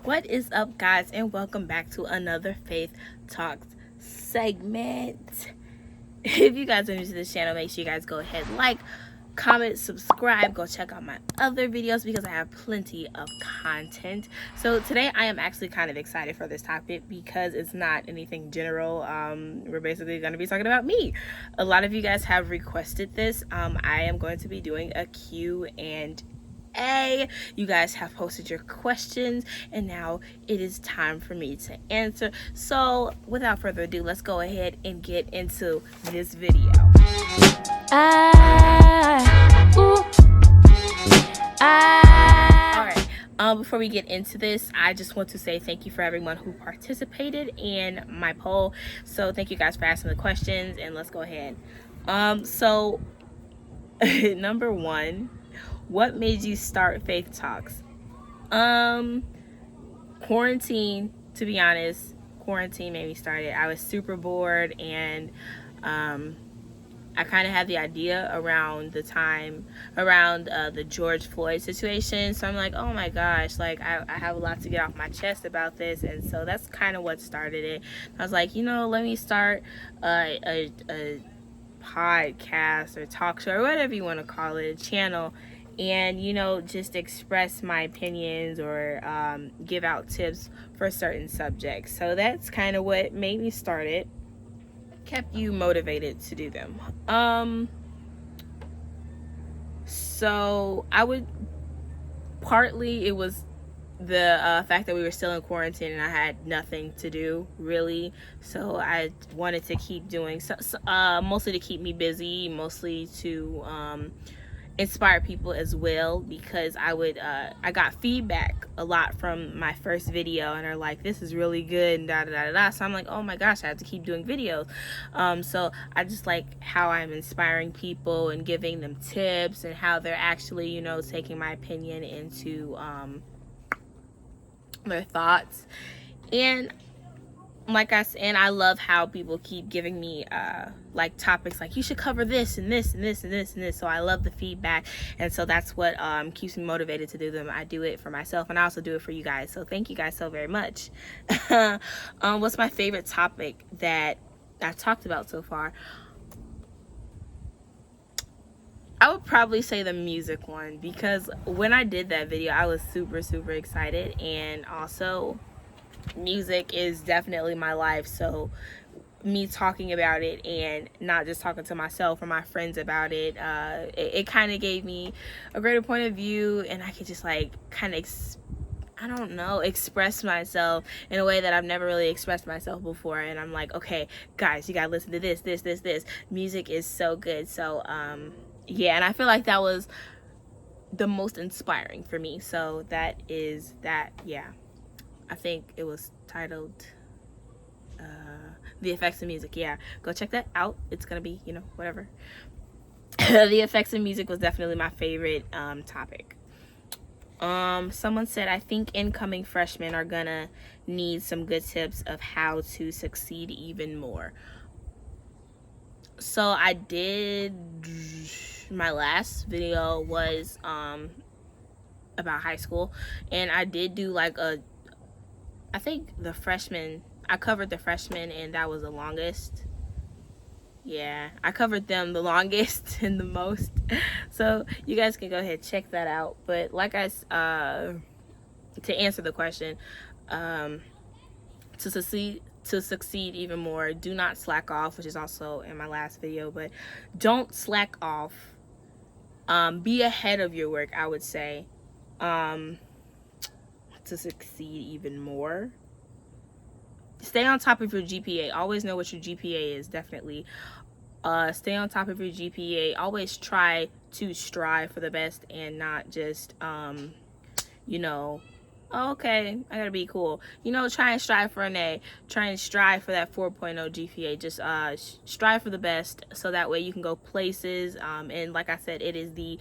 What is up, guys, and welcome back to another Faith Talks segment. If you guys are new to this channel, make sure you guys go ahead, like, comment, subscribe. Go check out my other videos because I have plenty of content. So today I am actually kind of excited for this topic because it's not anything general. We're basically going to be talking about me. A lot of you guys have requested this. I am going to be doing a Q&A. You guys have posted your questions and now it is time for me to answer. So without further ado, let's go ahead and get into this video. Alright, before we get into this, I just want to say thank you for everyone who participated in my poll. So thank you guys for asking the questions, and let's go ahead. So number one, what made you start Faith Talks? Quarantine, to be honest. Quarantine made me start it. I was super bored, and I kind of had the idea around the time around the George Floyd situation. So I'm like, oh my gosh, like I have a lot to get off my chest about this. And so that's kind of what started it. I was like, let me start a podcast or talk show or whatever you want to call it, a channel, and just express my opinions or give out tips for certain subjects. So that's kind of what made me start it, kept you motivated to do them. So I would, partly it was the fact that we were still in quarantine and I had nothing to do really, so I wanted to keep doing mostly to keep me busy, mostly to inspire people as well, because I got feedback a lot from my first video and they're like, this is really good and da da da da. So I'm like, oh my gosh, I have to keep doing videos. So I just like how I'm inspiring people and giving them tips and how they're actually taking my opinion into their thoughts. And like I said, and I love how people keep giving me like topics like you should cover this and this and this and this and this. So I love the feedback, and so that's what keeps me motivated to do them. I do it for myself and I also do it for you guys, so thank you guys so very much. What's my favorite topic that I've talked about so far? I would probably say the music one, because when I did that video I was super excited, and also music is definitely my life. So me talking about it and not just talking to myself or my friends about it, it kind of gave me a greater point of view, and I could just like kind of express myself in a way that I've never really expressed myself before. And I'm like, okay guys, you gotta listen to this. Music is so good. So yeah, and I feel like that was the most inspiring for me. So that is that. Yeah, I think it was titled The Effects of Music. Yeah, go check that out. It's gonna be, whatever. The Effects of Music was definitely my favorite topic. Someone said, I think incoming freshmen are gonna need some good tips of how to succeed even more. So I did, my last video was about high school, and I did do like I think the freshmen, I covered the freshmen, and that was the longest. Yeah, I covered them the longest and the most. So you guys can go ahead, check that out. But like to answer the question, to succeed even more, do not slack off, which is also in my last video, but don't slack off. Be ahead of your work, I would say. To succeed even more, stay on top of your GPA. Always know what your GPA is. Definitely stay on top of your GPA. Always try to strive for the best and not just okay, I gotta be cool. Try and strive for an A. Try and strive for that 4.0 GPA. Just strive for the best, so that way you can go places. And like I said, it is the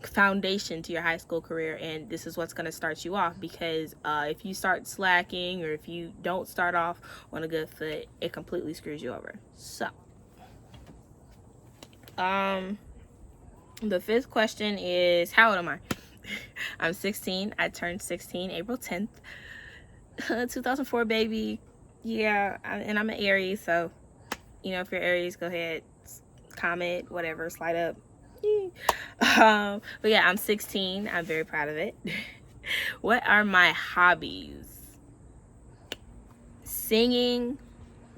foundation to your high school career, and this is what's going to start you off, because if you start slacking, or if you don't start off on a good foot, it completely screws you over. So the fifth question is, how old am I? I'm 16. I turned 16 April 10th. 2004 baby. Yeah, and I'm an Aries, so you know, if you're Aries, go ahead, comment, whatever, slide up. But yeah, I'm 16. I'm very proud of it. What are my hobbies? Singing,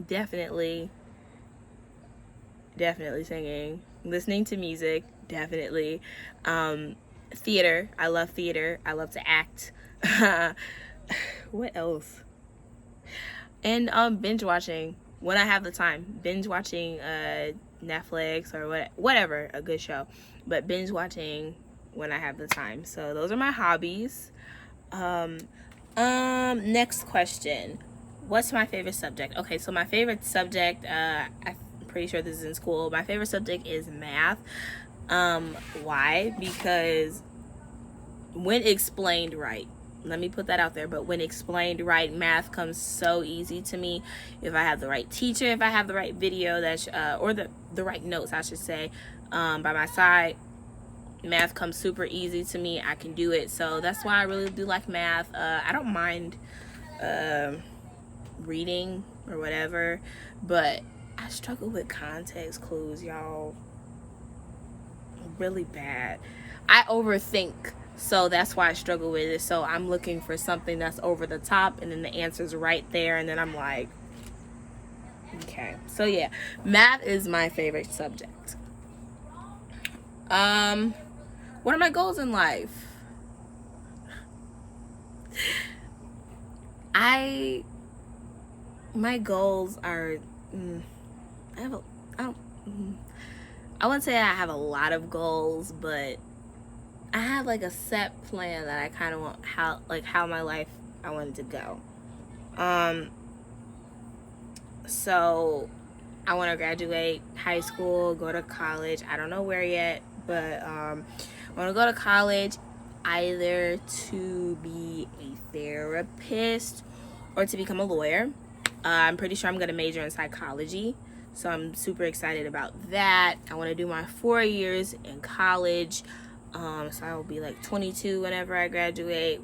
definitely singing. Listening to music, definitely. Theater, I love theater. I love to act. What else? And binge watching when I have the time. Binge watching Netflix or whatever, a good show. But binge watching when I have the time. So those are my hobbies. Next question. What's my favorite subject? Okay, so my favorite subject, I'm pretty sure this is in school. My favorite subject is math. Why? Because when explained right, let me put that out there, but when explained right, math comes so easy to me. If I have the right teacher, if I have the right video, or the right notes, I should say, by my side, math comes super easy to me. I can do it. So that's why I really do like math. I don't mind reading or whatever, but I struggle with context clues, y'all, really bad. I overthink, so that's why I struggle with it. So I'm looking for something that's over the top, and then the answer's right there, and then I'm like, okay. So yeah, math is my favorite subject. What are my goals in life? My goals are, I wouldn't say I have a lot of goals, but I have like a set plan that I kind of want, how my life I want it to go. So I want to graduate high school, go to college. I don't know where yet, but I want to go to college, either to be a therapist or to become a lawyer. I'm pretty sure I'm going to major in psychology, so I'm super excited about that. I want to do my 4 years in college, so I will be like 22 whenever I graduate.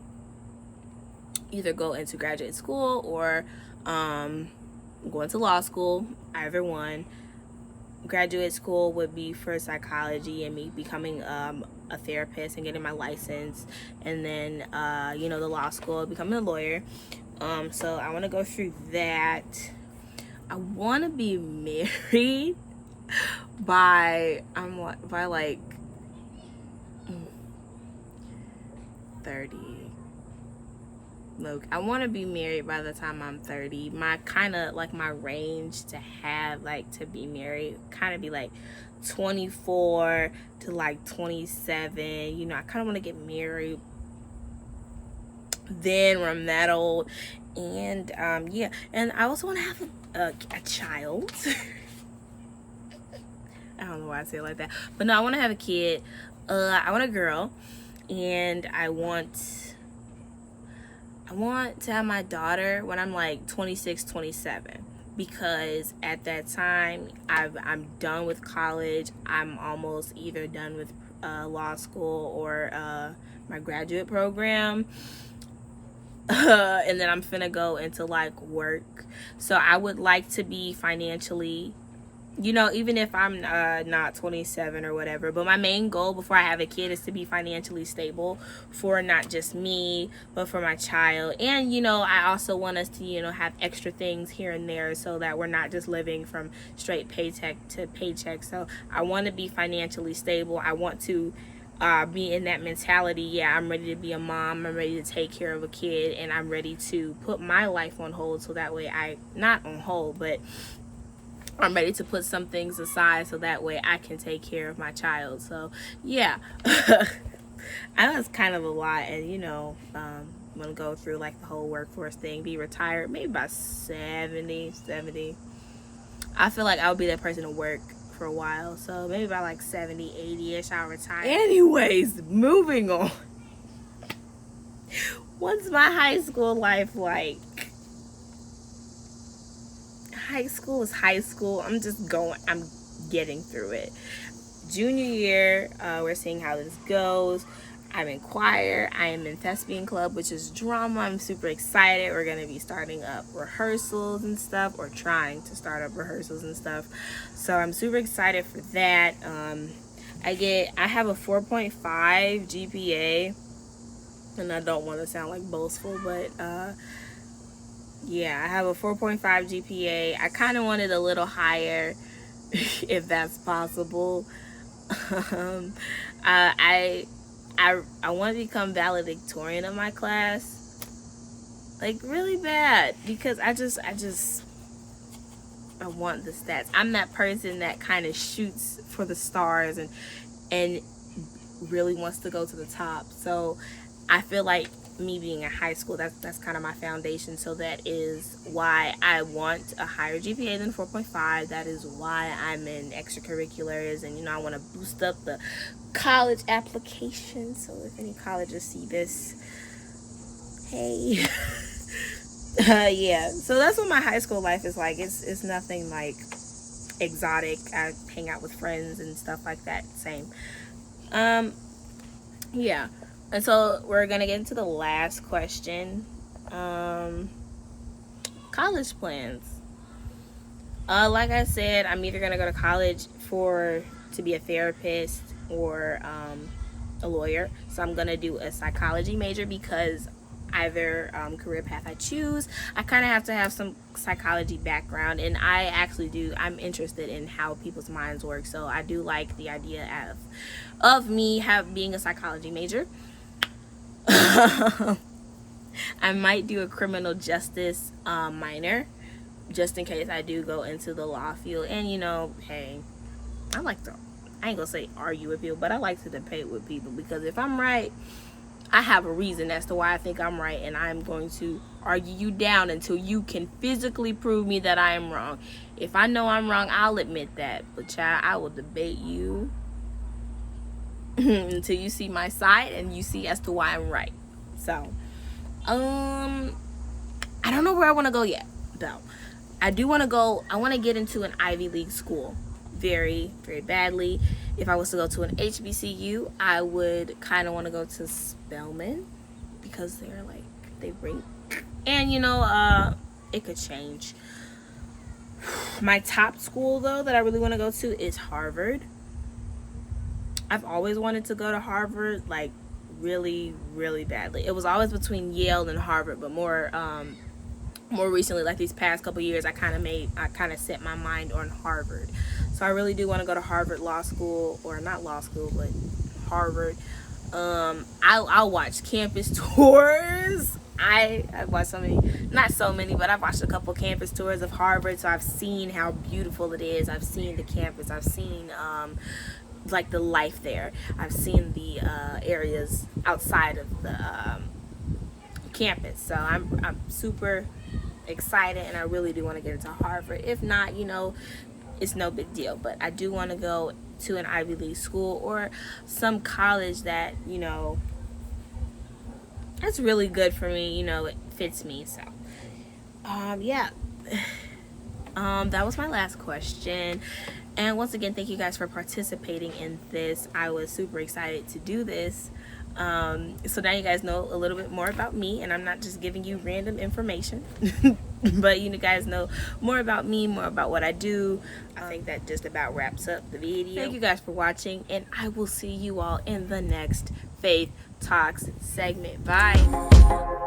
Either go into graduate school or go into law school, either one. Graduate school would be for psychology and me becoming a therapist and getting my license, and then the law school, becoming a lawyer. So I want to go through that. I want to be married by like 30. Look, I want to be married by the time I'm 30. My my range to have, like, to be married kind of be like 24 to like 27. You know, I kind of want to get married then when I'm that old. And yeah, and I also want to have a child. I don't know why I say it like that, but no, I want to have a kid. I want a girl, and I want to have my daughter when I'm like 26, 27, because at that time I'm done with college. I'm almost either done with law school or my graduate program. And then I'm finna go into like work. So I would like to be financially, even if I'm not 27 or whatever, but my main goal before I have a kid is to be financially stable for not just me, but for my child. And I also want us to have extra things here and there, so that we're not just living from straight paycheck to paycheck. So I want to be financially stable. I want to be in that mentality. Yeah, I'm ready to be a mom, I'm ready to take care of a kid, and I'm ready to put my life on hold, so that way not on hold, but I'm ready to put some things aside so that way I can take care of my child. So yeah. I know it's kind of a lot, and I'm gonna go through like the whole workforce thing, be retired maybe by 70. I feel like I'll be that person to work for a while, so maybe by like 70, 80ish I'll retire. Anyways, moving on. What's my high school life like? High school is high school. I'm getting through it. Junior year, we're seeing how this goes. I'm in choir. I am in thespian club, which is drama. I'm super excited. We're going to be starting up rehearsals and stuff, or trying to start up rehearsals and stuff. So I'm super excited for that. I have a 4.5 GPA, and I don't want to sound like boastful, but yeah, I have a 4.5 GPA. I kind of wanted a little higher if that's possible. I want to become valedictorian of my class, like really bad, because I want the stats. I'm that person that kind of shoots for the stars and really wants to go to the top. So I feel like me being in high school, that's kind of my foundation. So that is why I want a higher GPA than 4.5. That is why I'm in extracurriculars, and I want to boost up the college application. So if any colleges see this, hey. Yeah, so that's what my high school life is like. It's nothing like exotic. I hang out with friends and stuff like that. Same. Yeah. And so we're gonna get into the last question. College plans. Like I said, I'm either gonna go to college to be a therapist or a lawyer. So I'm gonna do a psychology major, because either career path I choose, I kind of have to have some psychology background, and I'm interested in how people's minds work. So I do like the idea of me being a psychology major. I might do a criminal justice minor, just in case I do go into the law field. And hey, I ain't gonna say argue with people, but I like to debate with people, because if I'm right, I have a reason as to why I think I'm right, and I'm going to argue you down until you can physically prove me that I am wrong. If I know I'm wrong, I'll admit that, but child, I will debate you until you see my side and you see as to why I'm right. So I don't know where I want to go yet, though. I want to get into an Ivy League school very, very badly. If I was to go to an HBCU, I would kind of want to go to Spelman, because they rank, and it could change. My top school, though, that I really want to go to is Harvard. I've always wanted to go to Harvard, like really, really badly. It was always between Yale and Harvard, but more recently, like these past couple years, I kind of set my mind on Harvard. So I really do want to go to Harvard Law School, or not law school, but Harvard. I'll watch campus tours. I've watched not so many, but I've watched a couple campus tours of Harvard. So I've seen how beautiful it is. I've seen the campus. I've seen like the life there. I've seen the areas outside of the campus. So I'm super excited, and I really do want to get into Harvard. If not, it's no big deal, but I do want to go to an Ivy League school, or some college that that's really good for me. It fits me. So yeah. That was my last question. And once again, thank you guys for participating in this. I was super excited to do this. So now you guys know a little bit more about me, and I'm not just giving you random information, but you guys know more about me, more about what I do. I think that just about wraps up the video. Thank you guys for watching, and I will see you all in the next Faith Talks segment. Bye.